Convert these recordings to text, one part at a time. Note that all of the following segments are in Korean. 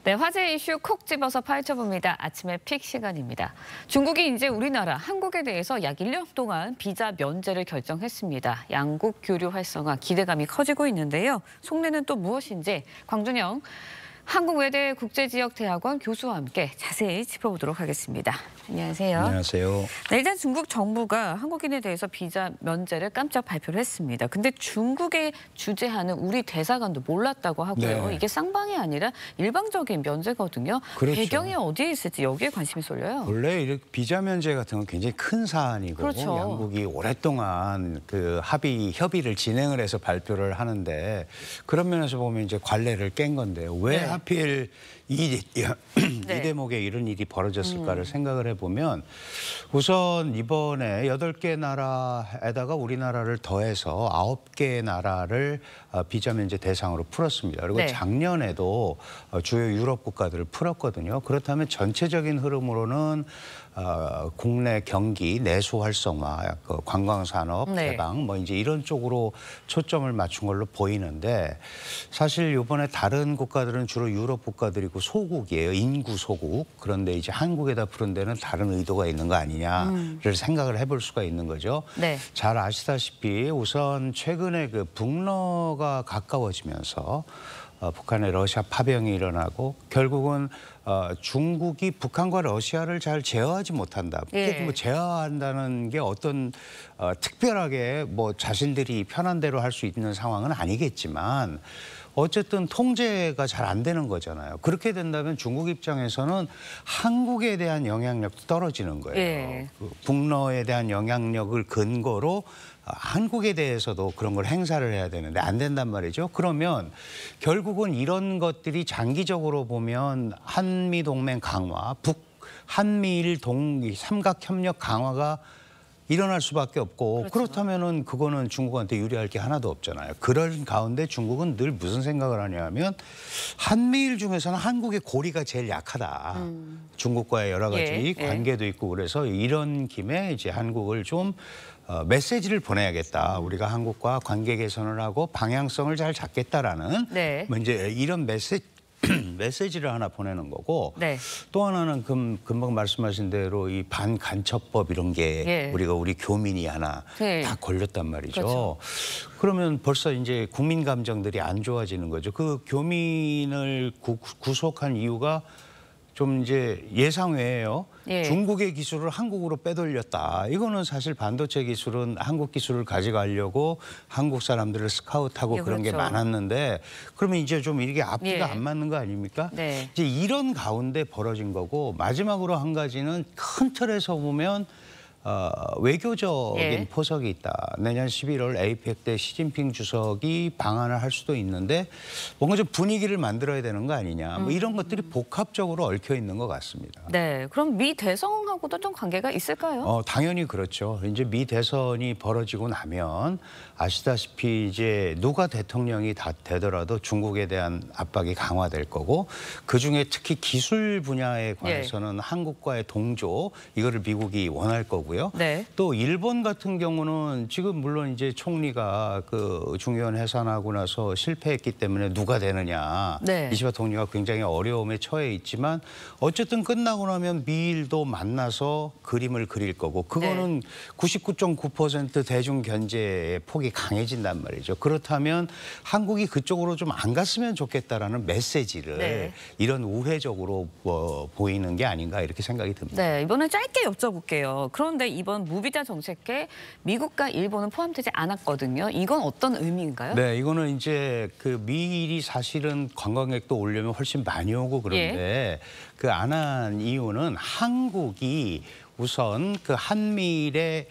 네, 화제 이슈 콕 집어서 파헤쳐봅니다. 아침에 픽 시간입니다. 중국이 이제 우리나라, 한국에 대해서 약 1년 동안 비자 면제를 결정했습니다. 양국 교류 활성화 기대감이 커지고 있는데요. 속내는 또 무엇인지 광준영 한국외대 국제지역대학원 교수와 함께 자세히 짚어보도록 하겠습니다. 안녕하세요. 안녕하세요. 네, 일단 중국 정부가 한국인에 대해서 비자 면제를 깜짝 발표를 했습니다. 근데 중국에 주재하는 우리 대사관도 몰랐다고 하고요. 네. 이게 쌍방이 아니라 일방적인 면제거든요. 그렇죠. 배경이 어디에 있을지 여기에 관심이 쏠려요. 원래 이렇게 비자 면제 같은 건 굉장히 큰 사안이고 그렇죠. 양국이 오랫동안 그 협의를 진행을 해서 발표를 하는데 그런 면에서 보면 이제 관례를 깬 건데요. 왜 네. 하필 이 네. 대목에 이런 일이 벌어졌을까를 생각을 해보면 우선 이번에 8개 나라에다가 우리나라를 더해서 9개 나라를 비자 면제 대상으로 풀었습니다. 그리고 네. 작년에도 주요 유럽 국가들을 풀었거든요. 그렇다면 전체적인 흐름으로는 국내 경기 내수 활성화, 관광산업 네. 개방 뭐 이제 이런 쪽으로 초점을 맞춘 걸로 보이는데 사실 이번에 다른 국가들은 주로 유럽 국가들이고 소국이에요. 인구 소국. 그런데 이제 한국에다 푸는 데는 다른 의도가 있는 거 아니냐를 생각을 해볼 수가 있는 거죠. 네. 잘 아시다시피 우선 최근에 그 북러가 가까워지면서 북한의 러시아 파병이 일어나고 결국은 중국이 북한과 러시아를 잘 제어하지 못한다. 예. 뭐 제어한다는 게 어떤 특별하게 뭐 자신들이 편한 대로 할 수 있는 상황은 아니겠지만 어쨌든 통제가 잘 안 되는 거잖아요. 그렇게 된다면 중국 입장에서는 한국에 대한 영향력도 떨어지는 거예요. 예. 북러에 대한 영향력을 근거로 한국에 대해서도 그런 걸 행사를 해야 되는데 안 된단 말이죠. 그러면 결국은 이런 것들이 장기적으로 보면 한미동맹 강화, 북한미일 삼각협력 강화가 일어날 수밖에 없고 그렇죠. 그렇다면은 그거는 중국한테 유리할 게 하나도 없잖아요. 그런 가운데 중국은 늘 무슨 생각을 하냐면 한미일 중에서는 한국의 고리가 제일 약하다. 중국과의 여러 가지 관계도 있고 그래서 이런 김에 이제 한국을 좀 메시지를 보내야겠다. 우리가 한국과 관계 개선을 하고 방향성을 잘 잡겠다라는 네. 뭐 이제 이런 메시지를 하나 보내는 거고 네. 또 하나는 금방 말씀하신 대로 이 반간첩법 이런 게 우리 교민이 하나 다 걸렸단 말이죠. 그렇죠. 그러면 벌써 이제 국민 감정들이 안 좋아지는 거죠. 그 교민을 구속한 이유가 좀 이제 예상 외예요. 예. 중국의 기술을 한국으로 빼돌렸다. 이거는 사실 반도체 기술은 한국 기술을 가져가려고 한국 사람들을 스카우트하고 그런 게 그렇죠. 많았는데 그러면 이제 좀 이게 앞뒤가 안 맞는 거 아닙니까? 네. 이제 이런 가운데 벌어진 거고 마지막으로 한 가지는 큰 틀에서 보면 외교적인 포석이 있다. 내년 11월 에이펙 때 시진핑 주석이 방한을 할 수도 있는데 뭔가 좀 분위기를 만들어야 되는 거 아니냐. 뭐 이런 것들이 복합적으로 얽혀 있는 것 같습니다. 네, 그럼 미 대선하고도 좀 관계가 있을까요? 당연히 그렇죠. 이제 미 대선이 벌어지고 나면 아시다시피 이제 누가 대통령이 다 되더라도 중국에 대한 압박이 강화될 거고 그중에 특히 기술 분야에 관해서는 한국과의 동조 이거를 미국이 원할 거고요. 네. 또 일본 같은 경우는 지금 물론 이제 총리가 그 중요한 해산하고 나서 실패했기 때문에 누가 되느냐. 이시바 총리가 굉장히 어려움에 처해 있지만 어쨌든 끝나고 나면 미일도 만나서 그림을 그릴 거고 그거는 99.9% 대중 견제의 폭이 강해진단 말이죠. 그렇다면 한국이 그쪽으로 좀 안 갔으면 좋겠다라는 메시지를 이런 우회적으로 보이는 게 아닌가 이렇게 생각이 듭니다. 네, 이번엔 짧게 여쭤볼게요. 그런데 이번 무비자 정책에 미국과 일본은 포함되지 않았거든요. 이건 어떤 의미인가요? 네, 이거는 이제 그 미일이 사실은 관광객도 오려면 훨씬 많이 오고 그런데 그 안 한 이유는 한국이 우선 그 한미일에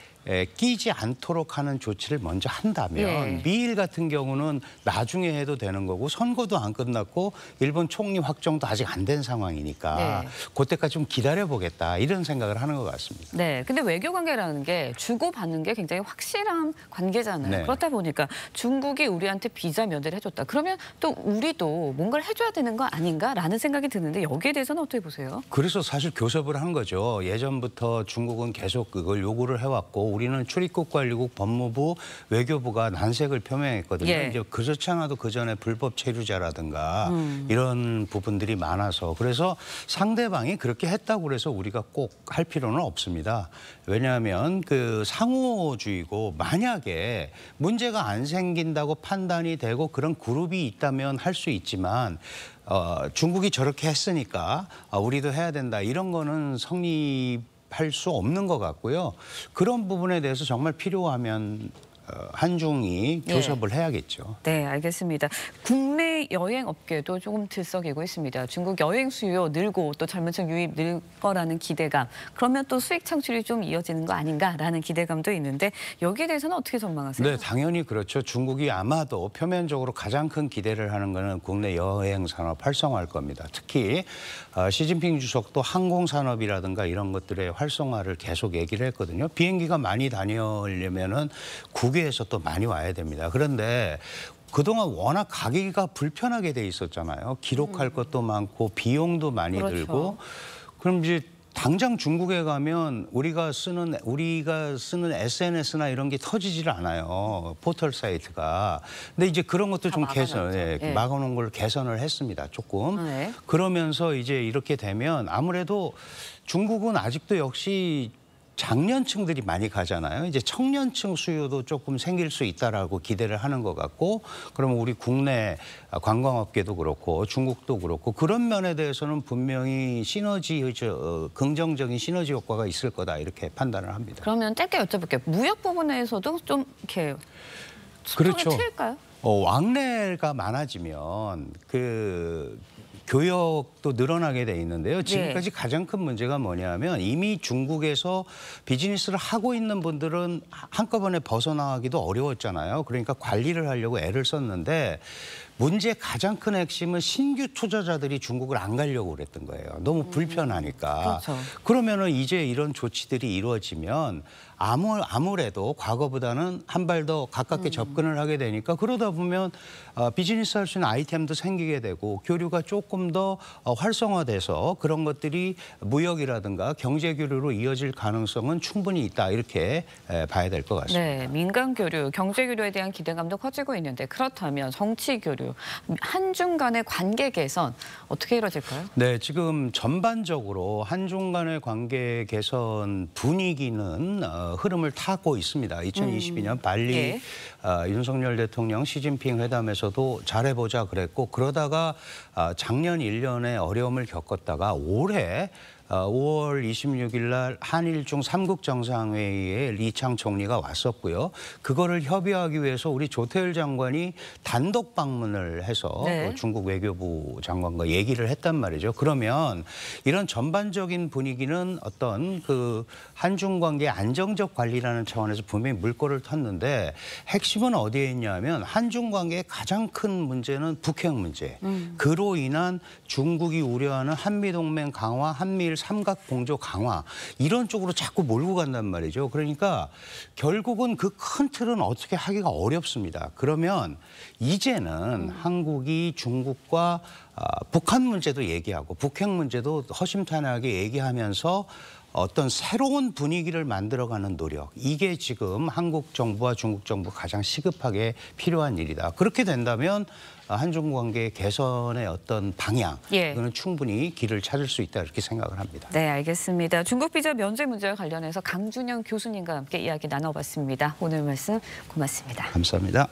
끼지 않도록 하는 조치를 먼저 한다면 미일 같은 경우는 나중에 해도 되는 거고 선거도 안 끝났고 일본 총리 확정도 아직 안 된 상황이니까 그때까지 좀 기다려보겠다 이런 생각을 하는 것 같습니다. 네, 근데 외교 관계라는 게 주고받는 게 굉장히 확실한 관계잖아요. 그렇다 보니까 중국이 우리한테 비자 면제를 해줬다. 그러면 또 우리도 뭔가를 해줘야 되는 거 아닌가라는 생각이 드는데 여기에 대해서는 어떻게 보세요? 그래서 사실 교섭을 한 거죠. 예전부터 중국은 계속 그걸 요구를 해왔고 우리는 출입국 관리국, 법무부, 외교부가 난색을 표명했거든요. 예. 이제 그렇지 않아도 그 전에 불법 체류자라든가 이런 부분들이 많아서 그래서 상대방이 그렇게 했다고 그래서 우리가 꼭 할 필요는 없습니다. 왜냐하면 그 상호주의고 만약에 문제가 안 생긴다고 판단이 되고 그런 그룹이 있다면 할 수 있지만 중국이 저렇게 했으니까 우리도 해야 된다 이런 거는 성립할 수 없는 것 같고요. 그런 부분에 대해서 정말 필요하면 한중이 교섭을 해야겠죠. 네, 알겠습니다. 국내 여행 업계도 조금 들썩이고 있습니다. 중국 여행 수요 늘고 또 젊은 층 유입 늘 거라는 기대감. 그러면 또 수익 창출이 좀 이어지는 거 아닌가라는 기대감도 있는데 여기에 대해서는 어떻게 전망하세요? 네, 당연히 그렇죠. 중국이 아마도 표면적으로 가장 큰 기대를 하는 거는 국내 여행 산업 활성화할 겁니다. 특히 시진핑 주석도 항공 산업이라든가 이런 것들의 활성화를 계속 얘기를 했거든요. 비행기가 많이 다니려면은 국외에서 또 많이 와야 됩니다. 그런데 그동안 워낙 가기가 불편하게 돼 있었잖아요. 기록할 것도 많고 비용도 많이 들고. 그럼 이제 당장 중국에 가면 우리가 쓰는 SNS나 이런 게 터지질 않아요. 포털 사이트가. 근데 이제 그런 것도 좀 막아놓은 걸 개선을 했습니다. 조금. 네. 그러면서 이제 이렇게 되면 아무래도 중국은 아직도 역시 장년층들이 많이 가잖아요. 이제 청년층 수요도 조금 생길 수 있다라고 기대를 하는 것 같고, 그러면 우리 국내 관광업계도 그렇고 중국도 그렇고 그런 면에 대해서는 분명히 긍정적인 시너지 효과가 있을 거다 이렇게 판단을 합니다. 그러면 짧게 여쭤볼게요. 무역 부분에서도 좀 이렇게 소통이 트일까요? 왕래가 많아지면 교역도 늘어나게 돼 있는데요. 지금까지 가장 큰 문제가 뭐냐면 이미 중국에서 비즈니스를 하고 있는 분들은 한꺼번에 벗어나기도 어려웠잖아요. 그러니까 관리를 하려고 애를 썼는데 문제의 가장 큰 핵심은 신규 투자자들이 중국을 안 가려고 그랬던 거예요. 너무 불편하니까. 그렇죠. 그러면은 이제 이런 조치들이 이루어지면 아무래도 과거보다는 한 발 더 가깝게 접근을 하게 되니까 그러다 보면 비즈니스 할 수 있는 아이템도 생기게 되고 교류가 조금 더 활성화돼서 그런 것들이 무역이라든가 경제 교류로 이어질 가능성은 충분히 있다 이렇게 봐야 될 것 같습니다. 네, 민간 교류, 경제 교류에 대한 기대감도 커지고 있는데 그렇다면 정치 교류, 한중 간의 관계 개선 어떻게 이루어질까요? 네, 지금 전반적으로 한중 간의 관계 개선 분위기는 흐름을 타고 있습니다. 2022년 발리 윤석열 대통령 시진핑 회담에서도 잘해보자 그랬고 그러다가 작년 1년에 어려움을 겪었다가 올해 5월 26일 날 한일중 3국 정상회의에 리창 총리가 왔었고요. 그거를 협의하기 위해서 우리 조태열 장관이 단독 방문을 해서 중국 외교부 장관과 얘기를 했단 말이죠. 그러면 이런 전반적인 분위기는 어떤 한중 관계 안정적 관리라는 차원에서 분명히 물꼬를 텄는데 핵심은 어디에 있냐면 한중 관계의 가장 큰 문제는 북핵 문제. 그로 인한 중국이 우려하는 한미동맹 강화, 한미일 삼각 공조 강화 이런 쪽으로 자꾸 몰고 간단 말이죠. 그러니까 결국은 그 큰 틀은 어떻게 하기가 어렵습니다. 그러면 이제는 한국이 중국과 북한 문제도 얘기하고 북핵 문제도 허심탄회하게 얘기하면서 어떤 새로운 분위기를 만들어가는 노력 이게 지금 한국 정부와 중국 정부가 가장 시급하게 필요한 일이다. 그렇게 된다면 한중 관계 개선의 어떤 방향 이거는 충분히 길을 찾을 수 있다 이렇게 생각을 합니다. 네, 알겠습니다. 중국 비자 면제 문제와 관련해서 강준영 교수님과 함께 이야기 나눠봤습니다. 오늘 말씀 고맙습니다. 감사합니다.